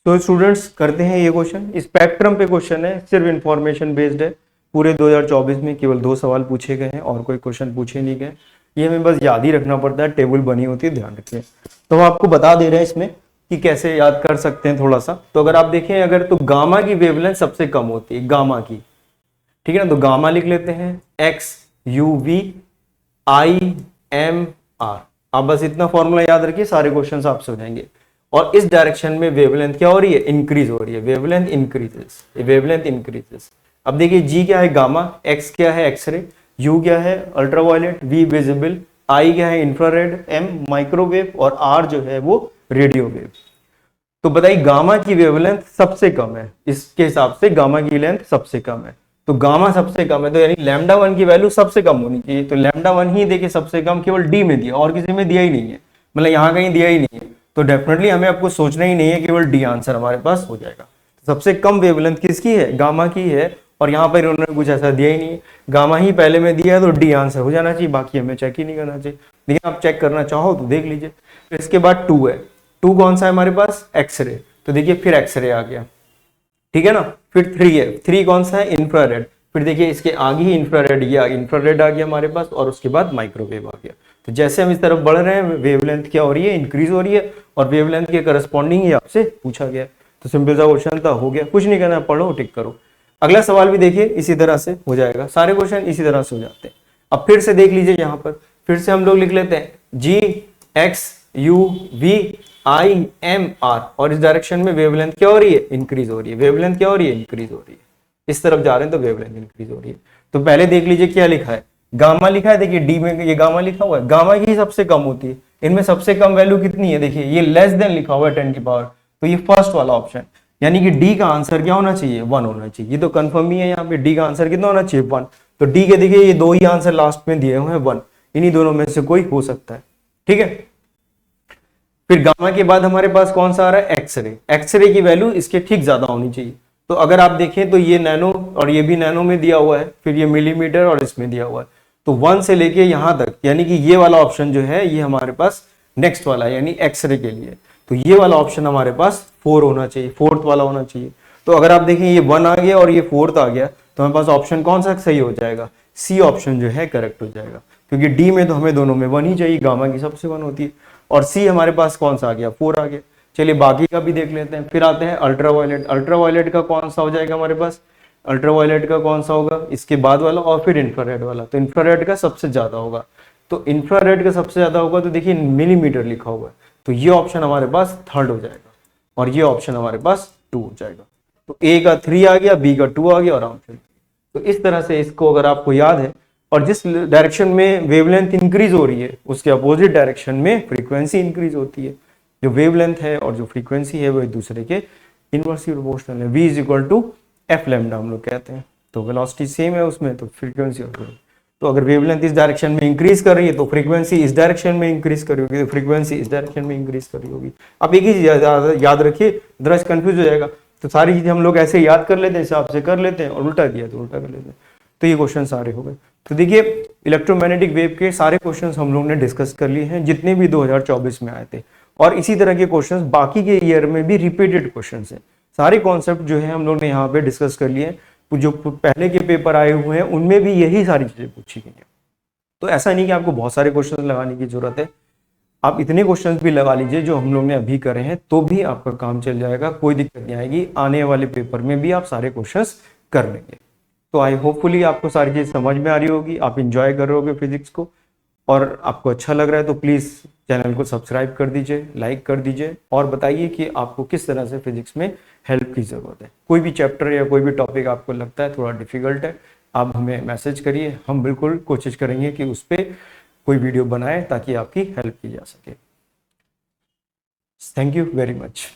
तो स्टूडेंट्स करते हैं ये क्वेश्चन, स्पेक्ट्रम पे क्वेश्चन है, सिर्फ इंफॉर्मेशन बेस्ड है। पूरे 2024 में केवल 2 सवाल पूछे गए हैं और कोई क्वेश्चन पूछे नहीं गए। ये हमें बस याद ही रखना पड़ता है, टेबल बनी होती है, ध्यान रखिए। तो हम आपको बता दे रहे हैं इसमें कि कैसे याद कर सकते हैं थोड़ा सा। तो अगर आप देखें, अगर तो गामा की वेवलेंथ सबसे कम होती है, गामा की, ठीक है ना, तो गामा लिख लेते हैं XUVIMR। आप बस इतना फॉर्मूला याद रखिए, सारे क्वेश्चन आपसे हो जाएंगे। और इस डायरेक्शन में वेवलेंथ क्या हो रही है, इंक्रीज हो रही है, वेवलेंथ इंक्रीजेस, वेवलेंथ इंक्रीजेस। अब देखिए G क्या है, गामा, X क्या है, एक्सरे, U क्या है, अल्ट्रावायलेट, V विजिबल, I क्या है, इंफ्रारेड, M माइक्रोवेव और R जो है वो रेडियो वेव। तो बताइए गामा की वेवलेंथ सबसे कम है, इसके हिसाब से गामा की लेंथ सबसे कम है। तो गामा सबसे कम है, तो यानी लैम्डा 1 की वैल्यू सबसे कम होनी चाहिए। तो लैम्डा 1 ही देखिए सबसे कम केवल डी में दिया, और किसी में दिया ही नहीं है, मतलब यहाँ कहीं दिया ही नहीं है। तो डेफिनेटली हमें आपको सोचना ही नहीं है, केवल डी आंसर हमारे पास हो जाएगा। तो सबसे कम वेवलेंथ किसकी है, गामा की है। और यहाँ पर उन्होंने कुछ ऐसा दिया ही नहीं है, गामा ही पहले में दिया है, तो डी आंसर हो जाना चाहिए, बाकी हमें चेक ही नहीं करना चाहिए। लेकिन आप चेक करना चाहो तो देख लीजिए। फिर इसके बाद 2 है, 2 कौन सा है हमारे पास, एक्सरे। तो देखिए फिर एक्सरे आ गया, ठीक है ना। फिर 3 है, 3 कौन सा है, इंफ्रारेड। फिर देखिए इसके आगे ही इंफ्रारेड, ये इंफ्रारेड आ गया हमारे पास, और उसके बाद माइक्रोवेव आ गया। तो जैसे हम इस तरफ बढ़ रहे हैं, वेवलेंथ क्या हो रही है, इंक्रीज हो रही है, और वेवलेंथ के करस्पॉन्डिंग ही आपसे पूछा गया। तो सिंपल सा क्वेश्चन था, हो गया, कुछ नहीं करना, पढ़ो टिक करो। अगला सवाल भी देखिए इसी तरह से हो जाएगा, सारे क्वेश्चन इसी तरह से हो जाते हैं। अब फिर से देख लीजिए, यहाँ पर फिर से हम लोग लिख लेते हैं GXUVIMR, और इस डायरेक्शन में वेवलेंथ क्या हो रही है, इंक्रीज हो रही है, वेवलेंथ क्या हो रही है, इंक्रीज हो रही है। इस तरफ जा रहे हैं तो वेवलेंथ इंक्रीज हो रही है। तो पहले देख लीजिए क्या लिखा है, गामा लिखा है, देखिए डी में ये गामा लिखा हुआ है, गामा की सबसे कम होती है। इनमें सबसे कम वैल्यू कितनी है, देखिए ये लेस देन लिखा हुआ है 10 की पावर, तो ये फर्स्ट वाला ऑप्शन, यानी कि डी का आंसर क्या होना चाहिए, 1 होना चाहिए। ये तो कंफर्म ही है, यहाँ पे डी का आंसर कितना होना चाहिए, 1। तो डी के देखिए ये 2 ही आंसर लास्ट में दिए हुए हैं, 1, इन्हीं दोनों में से कोई हो सकता है, ठीक है। फिर गामा के बाद हमारे पास कौन सा आ रहा है, एक्सरे। एक्सरे की वैल्यू इसके ठीक ज्यादा होनी चाहिए। तो अगर आप देखें तो ये नैनो और ये भी नैनो में दिया हुआ है, फिर ये मिलीमीटर और इसमें दिया हुआ है। तो 1 से लेके यहां तक, यानी कि ये वाला ऑप्शन जो है ये हमारे पास नेक्स्ट वाला है, यानी एक्सरे के लिए। तो ये वाला ऑप्शन हमारे पास 4 होना चाहिए, 4th वाला होना चाहिए। तो अगर आप देखें ये 1 आ गया और ये 4th आ गया, तो हमारे पास ऑप्शन कौन सा सही हो जाएगा, सी ऑप्शन जो है करेक्ट हो जाएगा। क्योंकि डी में तो हमें दोनों में 1 ही चाहिए, गामा की सबसे 1 होती है, और सी हमारे पास कौन सा आ गया, 4 आ गया। चलिए बाकी का भी देख लेते हैं। फिर आते हैं अल्ट्रावायलेट। अल्ट्रावायलेट का कौन सा हो जाएगा हमारे पास, अल्ट्रावायलेट का कौन सा होगा, इसके बाद वाला, और फिर इंफ्रारेड वाला। तो इंफ्रारेड का सबसे ज्यादा होगा, तो इंफ्रारेड का सबसे ज्यादा होगा, तो देखिए मिलीमीटर लिखा हुआ है, तो ये ऑप्शन हमारे पास 3rd हो जाएगा, और ये ऑप्शन हमारे पास 2 हो जाएगा। तो ए का 3 आ गया, बी का 2 आ गया, और आंसर। तो इस तरह से इसको अगर आपको याद है, और जिस डायरेक्शन में वेवलेंथ इंक्रीज हो रही है उसके अपोजिट डायरेक्शन में फ्रीक्वेंसी इंक्रीज होती है। जो वेवलेंथ है और जो फ्रीक्वेंसी है वो एक दूसरे के इनवर्सली प्रोपोर्शनल है, v = f लैम्डा हम लोग कहते हैं। तो वेलोसिटी सेम है उसमें, तो फ्रीक्वेंसी और, तो अगर वेवलेंथ इस डायरेक्शन में इंक्रीज कर रही है तो फ्रीक्वेंसी इस डायरेक्शन में इंक्रीज कर रही होगी, तो फ्रीक्वेंसी इस डायरेक्शन में इंक्रीज कर रही होगी। आप एक ही चीज याद रखिए, अदरवाइज कंफ्यूज हो जाएगा। तो सारी चीजें हम लोग ऐसे याद कर लेते हैं, हिसाब से कर लेते हैं, और उल्टा दिया तो उल्टा कर लेते हैं। तो ये क्वेश्चन सारे हो गए। तो देखिए इलेक्ट्रोमैग्नेटिक वेव के सारे क्वेश्चंस हम लोग ने डिस्कस कर लिए हैं, जितने भी 2024 में आए थे, और इसी तरह के क्वेश्चंस बाकी के ईयर में भी रिपीटेड क्वेश्चंस हैं। सारे कॉन्सेप्ट जो है हम लोग ने यहाँ पे डिस्कस कर लिए हैं, जो पहले के पेपर आए हुए हैं उनमें भी यही सारी चीजें पूछी गई हैं। तो ऐसा नहीं कि आपको बहुत सारे क्वेश्चन लगाने की जरूरत है, आप इतने क्वेश्चंस भी लगा लीजिए जो हम लोग ने अभी करे हैं, तो भी आपका काम चल जाएगा, कोई दिक्कत नहीं आएगी। आने वाले पेपर में भी आप सारे क्वेश्चंस कर लेंगे। तो आई होपफुली आपको सारी चीज समझ में आ रही होगी, आप इंजॉय कर रहे होगे फिजिक्स को, और आपको अच्छा लग रहा है तो प्लीज चैनल को सब्सक्राइब कर दीजिए, लाइक कर दीजिए, और बताइए कि आपको किस तरह से फिजिक्स में हेल्प की जरूरत है। कोई भी चैप्टर या कोई भी टॉपिक आपको लगता है थोड़ा डिफिकल्ट है, आप हमें मैसेज करिए, हम बिल्कुल कोशिश करेंगे कि उस पर कोई वीडियो बनाए ताकि आपकी हेल्प की जा सके। Thank you very much.